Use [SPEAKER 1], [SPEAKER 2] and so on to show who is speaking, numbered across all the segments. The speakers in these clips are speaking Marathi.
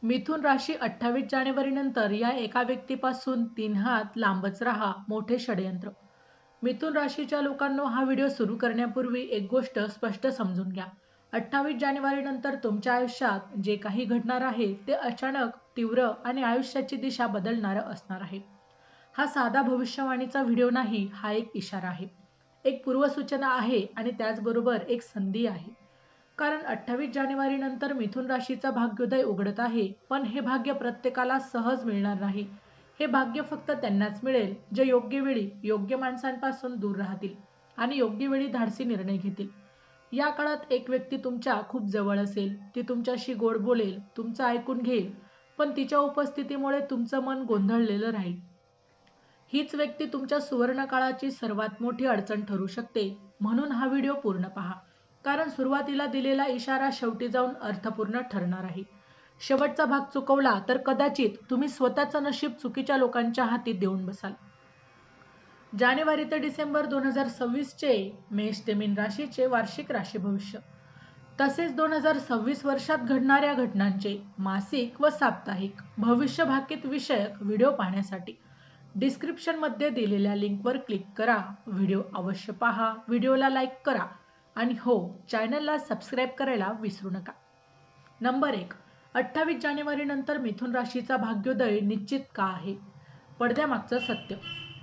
[SPEAKER 1] मिथुन राशी 28 जानेवारी नंतर या एका व्यक्तीपासून 3 हात लांबच राहा, मोठे षडयंत्र. मिथुन राशीच्या लोकांनो, हा व्हिडिओ सुरू करण्यापूर्वी एक गोष्ट स्पष्ट समजून घ्या. 28 जानेवारी नंतर तुमच्या आयुष्यात जे काही घडणार आहे ते अचानक, तीव्र आणि आयुष्याची दिशा बदलणारं असणार आहे. हा साधा भविष्यवाणीचा व्हिडिओ नाही, हा एक इशारा आहे, एक पूर्वसूचना आहे आणि त्याचबरोबर एक संधी आहे. कारण 28 जानेवारी नंतर मिथुन राशीचा भाग्योदय उघडत आहे, पण हे भाग्य प्रत्येकाला सहज मिळणार नाही. हे भाग्य फक्त त्यांनाच मिळेल जे योग्य वेळी योग्य माणसांपासून दूर राहतील आणि योग्य वेळी धाडसी निर्णय घेतील. या काळात एक व्यक्ती तुमच्या खूप जवळ असेल, ती तुमच्याशी गोड बोलेल, तुमचं ऐकून घेईल, पण तिच्या उपस्थितीमुळे तुमचं मन गोंधळलेलं राहील. हीच व्यक्ती तुमच्या सुवर्णकाळाची सर्वात मोठी अडचण ठरू शकते. म्हणून हा व्हिडिओ पूर्ण पहा, कारण सुरुवातीला दिलेला इशारा शेवटी जाऊन अर्थपूर्ण ठरणार आहे. शेवटचा भाग चुकवला तर कदाचित तुम्ही स्वतःचं नशीब चुकीच्या लोकांच्या हाती देऊन बसाल. जानेवारी ते डिसेंबर 2026 चे मेष ते मीन राशीचे वार्षिक राशी भविष्य, तसेच 2026 वर्षात घडणाऱ्या घटनांचे मासिक व साप्ताहिक भविष्य भाकीत विषयक व्हिडिओ पाहण्यासाठी डिस्क्रिप्शनमध्ये दिलेल्या लिंकवर क्लिक करा. व्हिडिओ अवश्य पहा, व्हिडिओला लाईक करा आणि हो, चॅनलला सबस्क्राईब करायला विसरू नका. नंबर 1. 28 जानेवारी नंतर मिथुन राशीचा भाग्योदय निश्चित का आहे? पडद्यामागचं सत्य.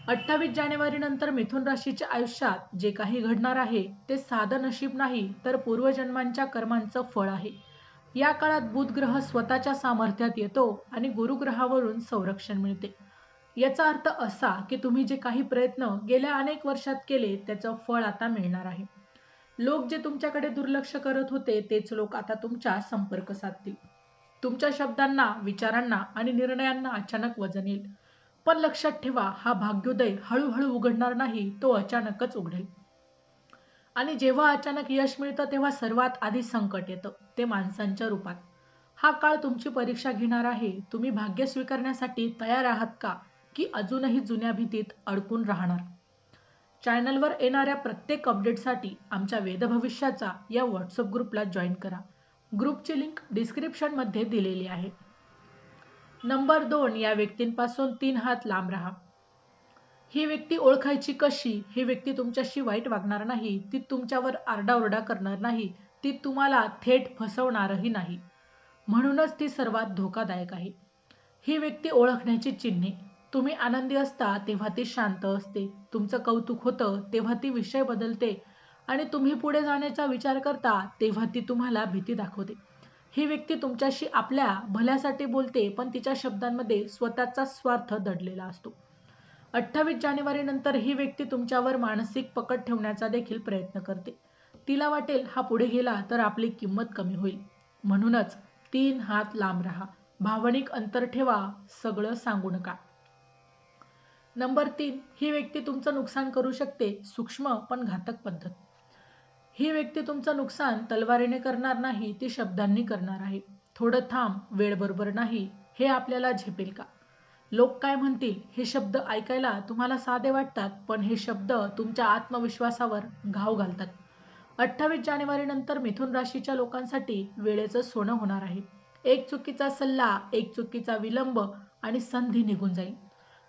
[SPEAKER 1] 28 जानेवारी नंतर मिथुन राशीच्या आयुष्यात जे काही घडणार आहे ते साधं नशीब नाही, तर पूर्वजन्मांच्या कर्मांचं फळ आहे. या काळात बुध ग्रह स्वतःच्या सामर्थ्यात येतो आणि गुरुग्रहावरून संरक्षण मिळते. याचा अर्थ असा की तुम्ही जे काही प्रयत्न गेल्या अनेक वर्षात केले त्याचं फळ आता मिळणार आहे. लोक जे तुमच्याकडे दुर्लक्ष करत होते तेच लोक आता तुमच्या संपर्क साधतील. तुमच्या शब्दांना, विचारांना आणि निर्णयांना अचानक वजन येईल. पण लक्षात ठेवा, हा भाग्योदय हळूहळू उघडणार नाही, तो अचानकच उघडेल. आणि जेव्हा अचानक यश मिळतं तेव्हा सर्वात आधी संकट येतं, ते माणसांच्या रूपात. हा काळ तुमची परीक्षा घेणार आहे. तुम्ही भाग्य स्वीकारण्यासाठी तयार आहात का, की अजूनही जुन्या भीतीत अडकून राहणार? चॅनलवर येणाऱ्या प्रत्येक अपडेटसाठी आमच्या वेदभविष्याचा या व्हॉट्सअप ग्रुपला जॉईन करा. ग्रुपची लिंक डिस्क्रिप्शनमध्ये दिलेली आहे. नंबर 2. या व्यक्तींपासून 3 हात लांब राहा. ही व्यक्ती ओळखायची कशी? ही व्यक्ती तुमच्याशी वाईट वागणार नाही, ती तुमच्यावर आरडाओरडा करणार नाही, ती तुम्हाला थेट फसवणारही नाही. म्हणूनच ती सर्वात धोकादायक आहे. ही व्यक्ती ओळखण्याची चिन्हे. तुम्ही आनंदी असता तेव्हा ती शांत असते, तुमचं कौतुक होतं तेव्हा ती विषय बदलते आणि तुम्ही पुढे जाण्याचा विचार करता तेव्हा ती तुम्हाला भीती दाखवते. ही व्यक्ती तुमच्याशी आपल्या भल्यासाठी बोलते, पण तिच्या शब्दांमध्ये स्वतःचा स्वार्थ दडलेला असतो. 28 जानेवारी नंतर ही व्यक्ती तुमच्यावर मानसिक पकड ठेवण्याचा देखील प्रयत्न करते. तिला वाटेल हा पुढे गेला तर आपली किंमत कमी होईल. म्हणूनच 3 हात लांब राहा. भावनिक अंतर ठेवा, सगळं सांगू नका. नंबर 3. ही व्यक्ती तुमचं नुकसान करू शकते, सूक्ष्म पण घातक पद्धत. ही व्यक्ती तुमचं नुकसान तलवारीने करणार नाही, ती शब्दांनी करणार आहे. थोडं थांब, वेळ बरोबर नाही, हे आपल्याला झेपेल का? लोक काय म्हणतील हे शब्द ऐकायला तुम्हाला साधे वाटतात, पण हे शब्द तुमच्या आत्मविश्वासावर घाव घालतात. 28 जानेवारी नंतर मिथुन राशीच्या लोकांसाठी वेळेचं सोनं होणार आहे. एक चुकीचा सल्ला, एक चुकीचा विलंब आणि संधी निघून जाईल.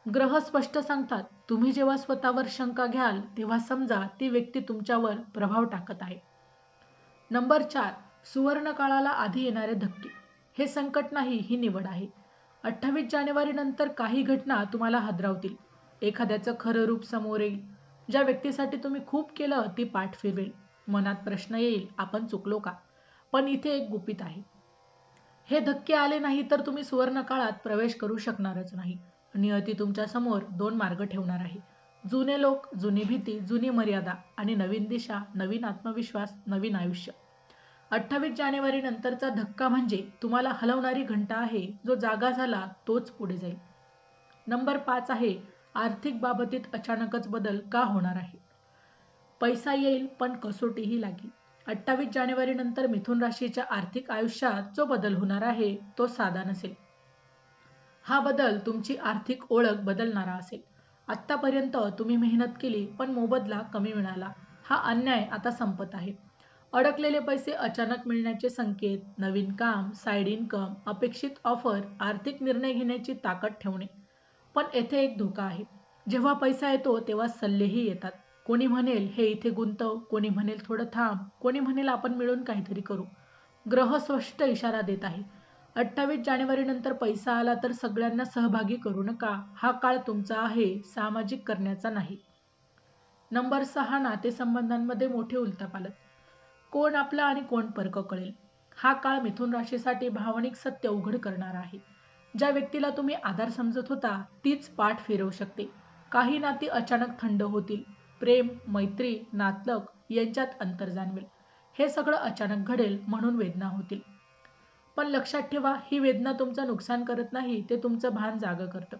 [SPEAKER 1] ग्रह स्पष्ट सांगतात, तुम्ही जेव्हा स्वतःवर शंका घ्याल तेव्हा समजा ती व्यक्ती तुमच्यावर प्रभाव टाकत आहे. नंबर 4. सुवर्ण काळाला आधी येणारे धक्के. हे संकट नाही, ही निवड आहे. 28 जानेवारी नंतर काही घटना तुम्हाला हादरावतील. एखाद्याचं खरं रूप समोर येईल. ज्या व्यक्तीसाठी तुम्ही खूप केलं ती पाठ फिरवेल. मनात प्रश्न येईल, आपण चुकलो का? पण इथे एक गुपित आहे. हे धक्के आले नाही तर तुम्ही सुवर्ण काळात प्रवेश करू शकणारच नाही. नियती तुमच्या समोर 2 मार्ग ठेवणार आहे. जुने लोक, जुनी भीती, जुनी मर्यादा आणि नवीन दिशा, नवीन आत्मविश्वास, नवीन आयुष्य. 28 जानेवारी नंतरचा धक्का म्हणजे तुम्हाला हलवणारी घंटा आहे. जो जागा झाला तोच पुढे जाईल. नंबर 5 आहे, आर्थिक बाबतीत अचानकच बदल का होणार आहे? पैसा येईल पण कसोटीही लागेल. 28 जानेवारी नंतर मिथुन राशीच्या आर्थिक आयुष्यात जो बदल होणार आहे तो साधा नसेल. हा बदल तुमची आर्थिक ओळख बदलणारा असेल. आत्तापर्यंत तुम्ही मेहनत केली पण मोबदला कमी मिळाला. हा अन्याय आता संपत आहे. अडकलेले पैसे अचानक मिळण्याचे संकेत, नवीन काम, साईड इन्कम, अपेक्षित ऑफर, आर्थिक निर्णय घेण्याची ताकद ठेवणे. पण येथे एक धोका आहे. जेव्हा पैसा येतो तेव्हा सल्लेही येतात. कोणी म्हणेल हे इथे गुंतव, कोणी म्हणेल थोडं थांब, कोणी म्हणेल आपण मिळून काहीतरी करू. ग्रह स्पष्ट इशारा देत आहे. 28 जानेवारीनंतर पैसा आला तर सगळ्यांना सहभागी करू नका. हा काळ तुमचा आहे, सामाजिक करण्याचा नाही. नंबर 6, नातेसंबंधांमध्ये मोठे उलथापालथ. कोण आपला आणि कोण परक कळेल. हा काळ मिथुन राशीसाठी भावनिक सत्य उघड करणार आहे. ज्या व्यक्तीला तुम्ही आधार समजत होता तीच पाठ फिरवू शकते. काही नाती अचानक थंड होतील. प्रेम, मैत्री, नातलग यांच्यात अंतर जाणवेल. हे सगळं अचानक घडेल म्हणून वेदना होतील. पण लक्षात ठेवा, ही वेदना तुमचं नुकसान करत नाही, ते तुमचं भान जागं करतं.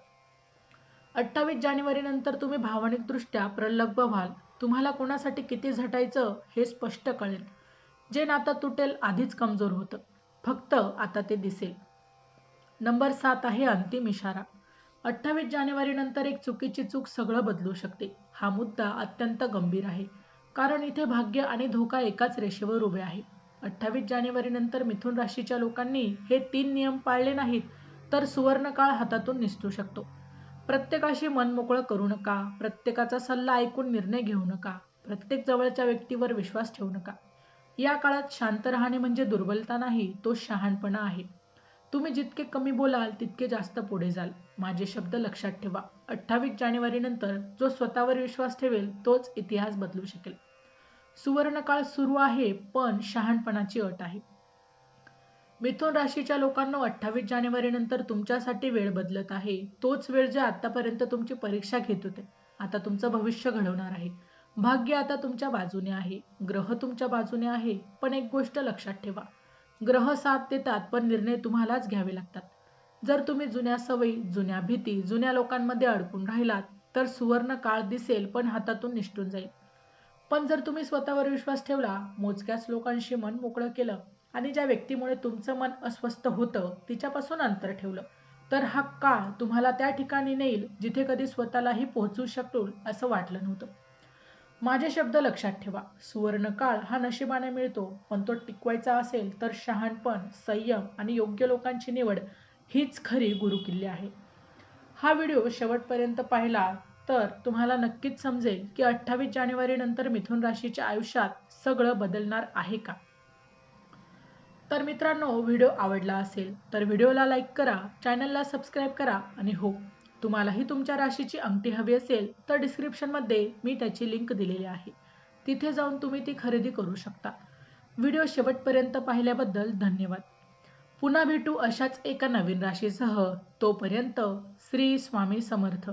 [SPEAKER 1] 28 जानेवारीनंतर तुम्ही भावनिकदृष्ट्या प्रलब्ध व्हाल. तुम्हाला कोणासाठी किती झटायचं हे स्पष्ट कळेल. जे नातं तुटेल आधीच कमजोर होतं, फक्त आता ते दिसेल. नंबर 7 आहे अंतिम इशारा. 28 जानेवारीनंतर एक चुकीची चूक सगळं बदलू शकते. हा मुद्दा अत्यंत गंभीर आहे, कारण इथे भाग्य आणि धोका एकाच रेषेवर उभे आहे. 28 जानेवारीनंतर मिथुन राशीच्या लोकांनी हे 3 नियम पाळले नाहीत तर सुवर्णकाळ हातातून निसटू शकतो. प्रत्येकाशी मन मोकळं करू नका. प्रत्येकाचा सल्ला ऐकून निर्णय घेऊ नका. प्रत्येक जवळच्या व्यक्तीवर विश्वास ठेवू नका. या काळात शांत राहणे म्हणजे दुर्बलता नाही, तो शहाणपणा आहे. तुम्ही जितके कमी बोलाल तितके जास्त पुढे जाल. माझे शब्द लक्षात ठेवा. 28 जानेवारीनंतर जो स्वतःवर विश्वास ठेवेल तोच इतिहास बदलू शकेल. सुवर्णकाळ सुरू आहे, पण शहाणपणाची अट आहे. मिथुन राशीच्या लोकांना 28 जानेवारीनंतर तुमच्यासाठी वेळ बदलत आहे. तोच वेळ जे आतापर्यंत तुमची परीक्षा घेत होते, आता तुमचं भविष्य घडवणार आहे. भाग्य आता तुमच्या बाजूने आहे. ग्रह तुमच्या बाजूने आहे. पण एक गोष्ट लक्षात ठेवा, ग्रह साथ देतात पण निर्णय तुम्हालाच घ्यावे लागतात. जर तुम्ही जुन्या सवयी, जुन्या भीती, जुन्या लोकांमध्ये अडकून राहिलात तर सुवर्ण काळ दिसेल पण हातातून निसटून जाईल. पण जर तुम्ही स्वतःवर विश्वास ठेवला, मोजक्याच लोकांशी मन मोकळं केलं आणि ज्या व्यक्तीमुळे तुमचं मन अस्वस्थ होतं तिच्यापासून अंतर ठेवलं, तर हा काळ तुम्हाला त्या ठिकाणी नेईल जिथे कधी स्वतःलाही पोहोचू शकतो असं वाटलं नव्हतं. माझे शब्द लक्षात ठेवा. सुवर्णकाळ हा नशिबाने मिळतो, पण तो टिकवायचा असेल तर शहाणपण, संयम आणि योग्य लोकांची निवड हीच खरी गुरुकिल्ली आहे. हा व्हिडिओ शेवटपर्यंत पाहिला तर तुम्हाला नक्कीच समजेल की 28 जानेवारीनंतर मिथुन राशीच्या आयुष्यात सगळं बदलणार आहे का. तर मित्रांनो, व्हिडिओ आवडला असेल तर व्हिडिओला लाईक करा, चॅनलला सबस्क्राईब करा आणि हो, तुम्हालाही तुमच्या राशीची अंगठी हवी असेल तर डिस्क्रिप्शनमध्ये मी त्याची लिंक दिलेली आहे. तिथे जाऊन तुम्ही ती खरेदी करू शकता. व्हिडिओ शेवटपर्यंत पाहिल्याबद्दल धन्यवाद. पुन्हा भेटू अशाच एका नवीन राशीसह. तोपर्यंत श्री स्वामी समर्थ.